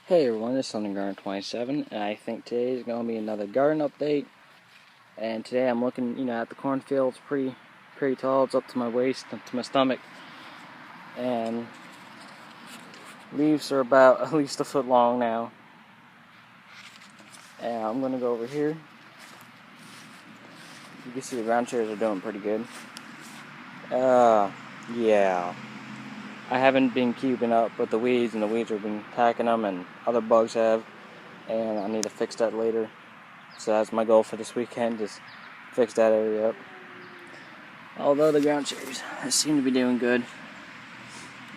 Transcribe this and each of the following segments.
Hey everyone, this is Sunny Garden 27, and I think today is going to be another garden update. And today I'm looking, at the cornfield. It's pretty tall. It's up to my waist, up to my stomach, and leaves are about at least a foot long now. And I'm going to go over here. You can see the ground chairs are doing pretty good. Yeah. I haven't been keeping up with the weeds, and the weeds have been attacking them, and other bugs have, and I need to fix that later. So that's my goal for this weekend, just fix that area up. Although the ground cherries seem to be doing good,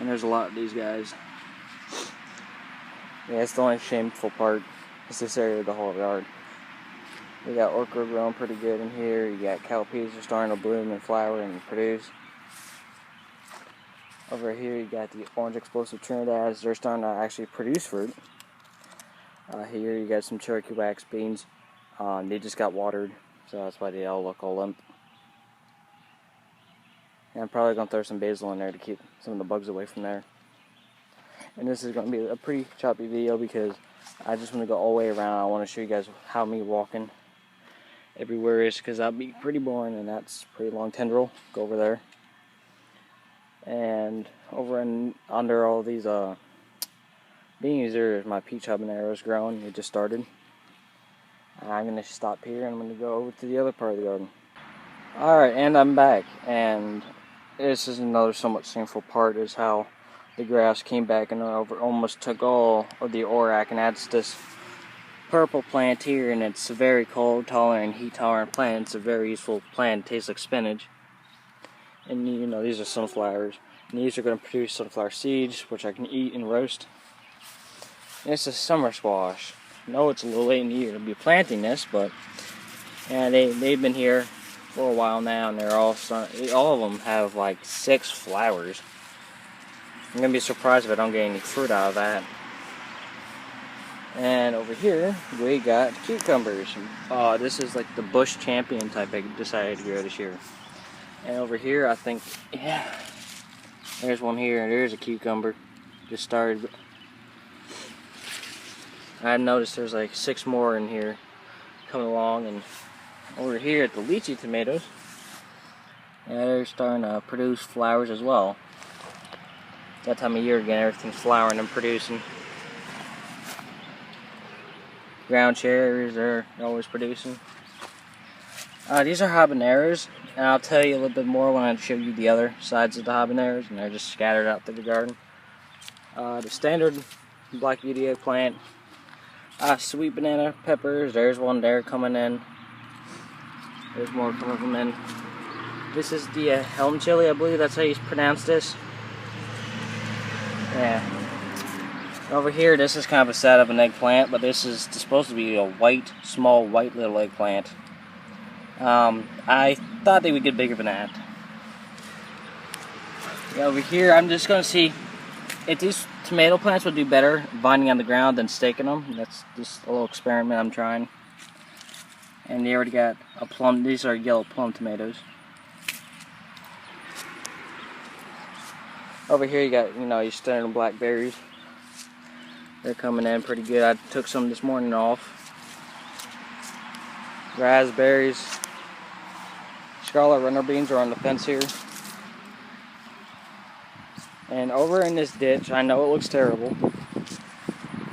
and there's a lot of these guys. Yeah, it's the only shameful part, is this area of the whole yard. We got okra growing pretty good in here. You got cowpeas are starting to bloom and flower and produce. Over here you got the orange explosive Trinidad's. They're starting to actually produce fruit. Here you got some Cherokee wax beans. They just got watered, so that's why they all look all limp. And I'm probably going to throw some basil in there to keep some of the bugs away from there. And this is going to be a pretty choppy video because I just want to go all the way around. I want to show you guys how me walking everywhere is, because that'll be pretty boring, and that's a pretty long tendril. Go over there. And over under all these beans, there's my peach habaneros growing. It just started. I'm going to stop here and I'm going to go over to the other part of the garden. Alright, and I'm back. And this is another somewhat shameful part, is how the grass came back and almost took all of the orac, and that's this purple plant here, and it's a very cold tolerant, heat tolerant plant. It's a very useful plant. It tastes like spinach. And these are sunflowers, and these are going to produce sunflower seeds, which I can eat and roast. And this is summer squash. I know it's a little late in the year to be planting this, but they've been here for a while now, and they're all of them have like 6 flowers. I'm going to be surprised if I don't get any fruit out of that. And over here we got cucumbers. This is like the Bush Champion type I decided to grow this year. And over here, I think, yeah, there's one here. There's a cucumber. Just started. I noticed there's like 6 more in here coming along. And over here at the lychee tomatoes, they're starting to produce flowers as well. That time of year again, everything's flowering and producing. Ground cherries are always producing. These are habaneros, and I'll tell you a little bit more when I show you the other sides of the habaneros, and they're just scattered out through the garden. The standard black beauty eggplant, sweet banana peppers, there's one there coming in. There's more coming in. This is the helm chili, I believe that's how you pronounce this. Yeah. Over here, this is kind of a set of an eggplant, but this is supposed to be a small white little eggplant. I thought they would get bigger than that. Yeah, over here, I'm just going to see if these tomato plants would do better vining on the ground than staking them. That's just a little experiment I'm trying. And they already got a plum. These are yellow plum tomatoes. Over here, you got your standard blackberries. They're coming in pretty good. I took some this morning off. Raspberries. Scarlet runner beans are on the fence here. And over in this ditch, I know it looks terrible.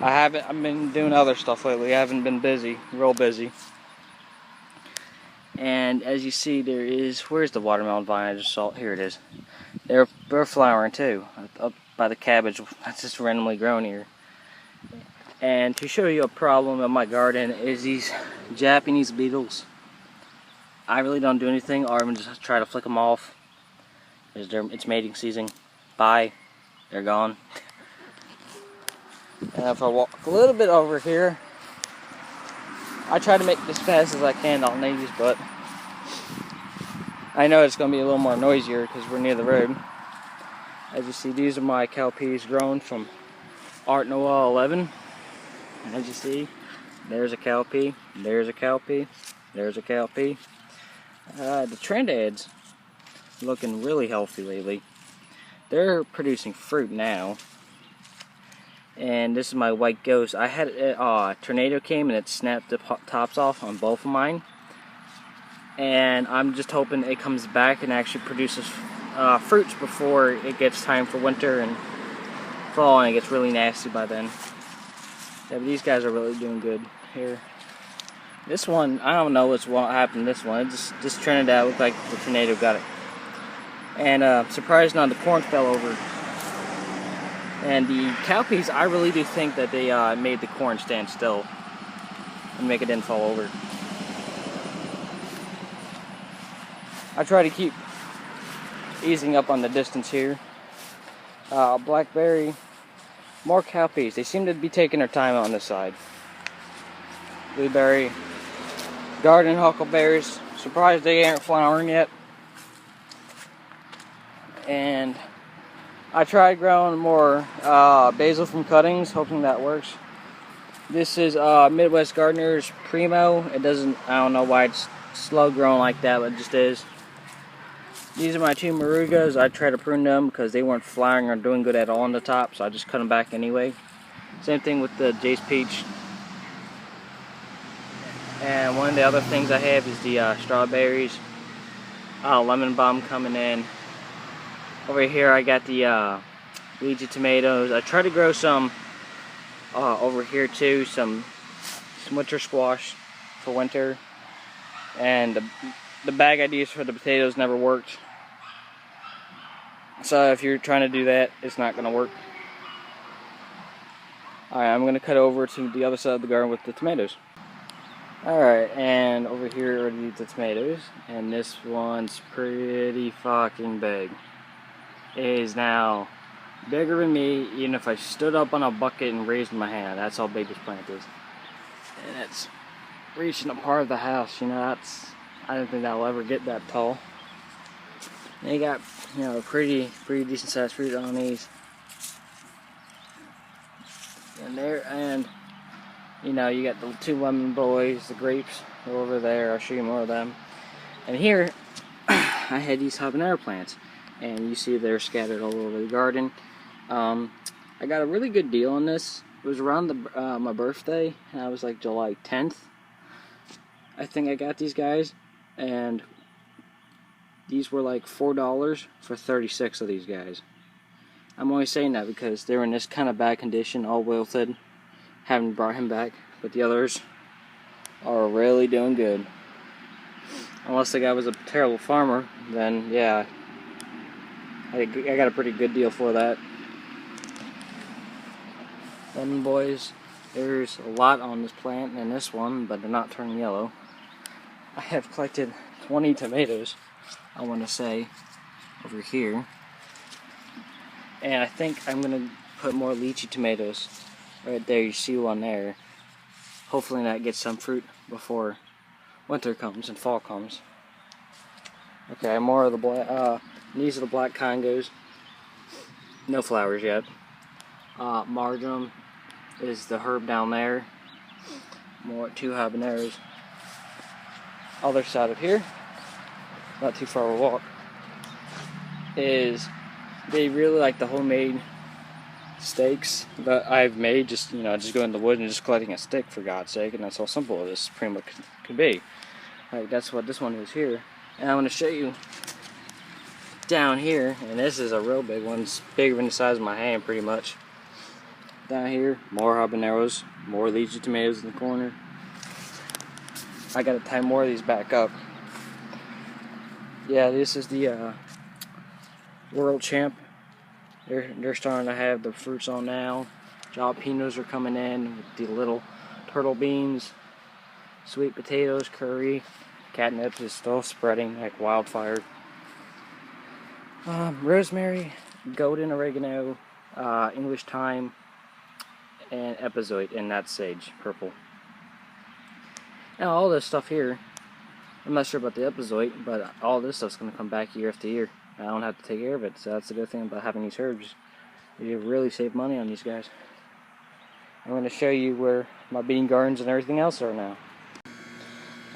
I've been doing other stuff lately. I haven't been busy, real busy. And as you see, where's the watermelon vine I just saw? Here it is. They're flowering too, up by the cabbage that's just randomly grown here. And to show you a problem in my garden is these Japanese beetles. I really don't do anything, or even just try to flick them off. It's mating season. Bye. They're gone. And if I walk a little bit over here, I try to make this fast as I can on these, but I know it's going to be a little more noisier because we're near the road. As you see, these are my cowpeas grown from Art Noel 11. And as you see, there's a cowpea, there's a cowpea, there's a cowpea. The Trinidad's looking really healthy lately. They're producing fruit now. And this is my white ghost. I had a tornado came and it snapped the tops off on both of mine. And I'm just hoping it comes back and actually produces fruits before it gets time for winter and fall, and it gets really nasty by then. Yeah, but these guys are really doing good here. This one, I don't know what happened to this one. It just turned out, looked like the tornado got it. And surprised not, the corn fell over. And the cowpeas, I really do think that they made the corn stand still and make it didn't fall over. I try to keep easing up on the distance here. Blackberry, more cowpeas. They seem to be taking their time on this side. Blueberry, garden huckleberries. Surprised they aren't flowering yet. And I tried growing more basil from cuttings, hoping that works. This is Midwest Gardener's Primo. It doesn't, I don't know why it's slow growing like that, but it just is. These are my two Morugas. I tried to prune them because they weren't flowering or doing good at all on the top, so I just cut them back anyway. Same thing with the Jace Peach. And one of the other things I have is the strawberries. Lemon balm coming in. Over here I got the lychee tomatoes. I tried to grow some over here too, some winter squash for winter. And the bag ideas for the potatoes never worked. So if you're trying to do that, it's not going to work. Alright, I'm going to cut over to the other side of the garden with the tomatoes. Alright, and over here are the tomatoes. And this one's pretty fucking big. It is now bigger than me, even if I stood up on a bucket and raised my hand. That's how big this plant is. And it's reaching a part of the house, you know, I don't think that'll ever get that tall. And you got, you know, pretty decent sized fruit on these. And there, and you know, you got the two lemon boys, the grapes are over there. I'll show you more of them. And here, I had these habanero plants, and you see they're scattered all over the garden. I got a really good deal on this. It was around my birthday, and I was like July 10th. I think I got these guys, and these were like $4 for 36 of these guys. I'm only saying that because they were in this kind of bad condition, all wilted. Haven't brought him back, but the others are really doing good. Unless the guy was a terrible farmer, then yeah, I got a pretty good deal for that. Lemon boys, there's a lot on this plant and this one, but they're not turning yellow. I have collected 20 tomatoes, I want to say, over here. And I think I'm going to put more lychee tomatoes right there. You see one there. Hopefully that gets some fruit before winter comes and fall comes. Okay, more of the black, these are the black Congos. No flowers yet. Marjoram is the herb down there. More two habaneros. Other side of here, not too far of a walk, is they really like the homemade steaks that I've made. Just, you know, just going to the woods and just collecting a stick, for God's sake, and that's how simple this pretty much could be. Like, that's what this one is here. And I'm going to show you down here, and this is a real big one. It's bigger than the size of my hand, pretty much. Down here, more habaneros, more lychee tomatoes in the corner. I gotta tie more of these back up. Yeah, this is the World Champ. They're starting to have the fruits on now. Jalapenos are coming in with the little turtle beans, sweet potatoes, curry. Catnip is still spreading like wildfire. Rosemary, golden oregano, English thyme, and epizode, and that's sage, purple. Now all this stuff here, I'm not sure about the epizode, but all this stuff's going to come back year after year. I don't have to take care of it, so that's the good thing about having these herbs. You really save money on these guys. I'm going to show you where my bean gardens and everything else are now.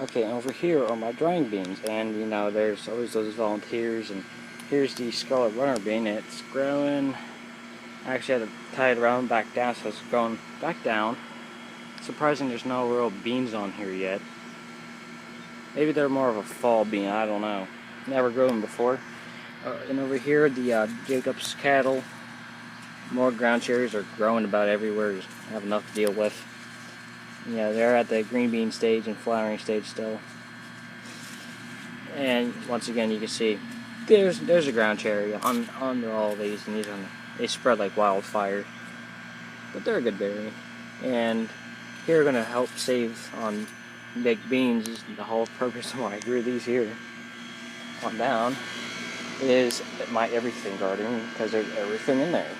Okay, and over here are my drying beans, and you know, there's always those volunteers, and here's the scarlet runner bean. It's growing I actually had to tie it around back down, so it's going back down. Surprising there's no real beans on here yet. Maybe they're more of a fall bean, I don't know. Never grew them before. And over here, the Jacob's cattle, more ground cherries are growing about everywhere. Just have enough to deal with. Yeah, they're at the green bean stage and flowering stage still. And once again, you can see there's a ground cherry on all of these, and they spread like wildfire. But they're a good berry. And here we're gonna help save on baked beans. Is the whole purpose of why I grew these here on down is my everything garden, because there's everything in there.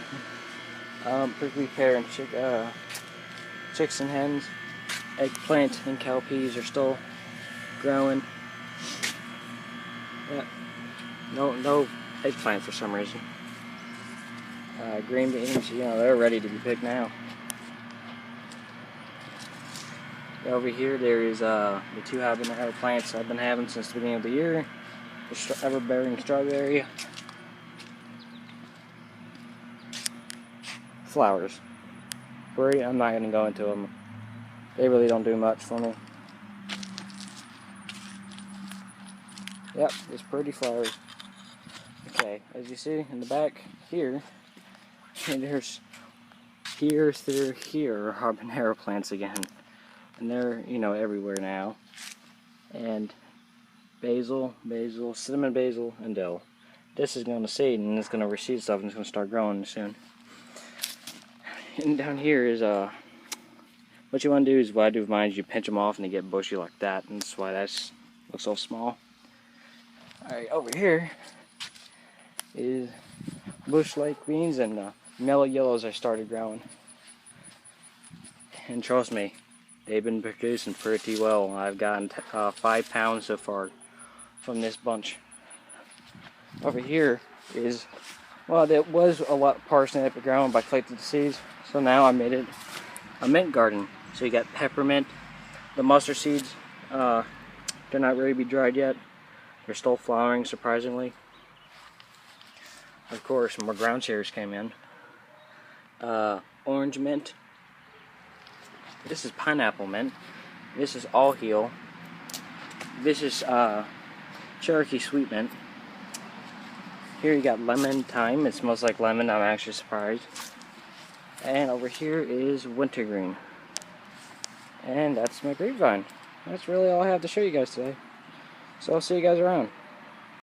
Prickly pear and chicks and hens, eggplant and cowpeas are still growing. Yeah, no eggplant for some reason. Green beans, they're ready to be picked now. Over here there is the 2 habanero plants I've been having since the beginning of the year. The ever-bearing strawberry. Flowers. I'm not going to go into them. They really don't do much for me. Yep, it's pretty flowers. Okay, as you see in the back here, and there's here through here are habanero plants again. And they're, everywhere now. And basil, cinnamon basil, and dill. This is going to seed, and it's going to reseed stuff, and it's going to start growing soon. And down here is what you want to do is what I do with mine is you pinch them off and they get bushy like that, and that's why that looks so small. Alright, over here is bush lake beans and mellow yellows I started growing. And trust me, they've been producing pretty well. I've gotten 5 pounds so far from this bunch. Over here is, well, there was a lot of parsnip ground, but I collected the seeds, so now I made it a mint garden. So you got peppermint, the mustard seeds, they're not ready to be dried yet. They're still flowering, surprisingly. Of course, more ground cherries came in. Orange mint. This is pineapple mint. This is all heel. This is Cherokee sweet mint. Here you got lemon thyme. It smells like lemon. I'm actually surprised. And over here is wintergreen. And that's my grapevine. That's really all I have to show you guys today. So I'll see you guys around.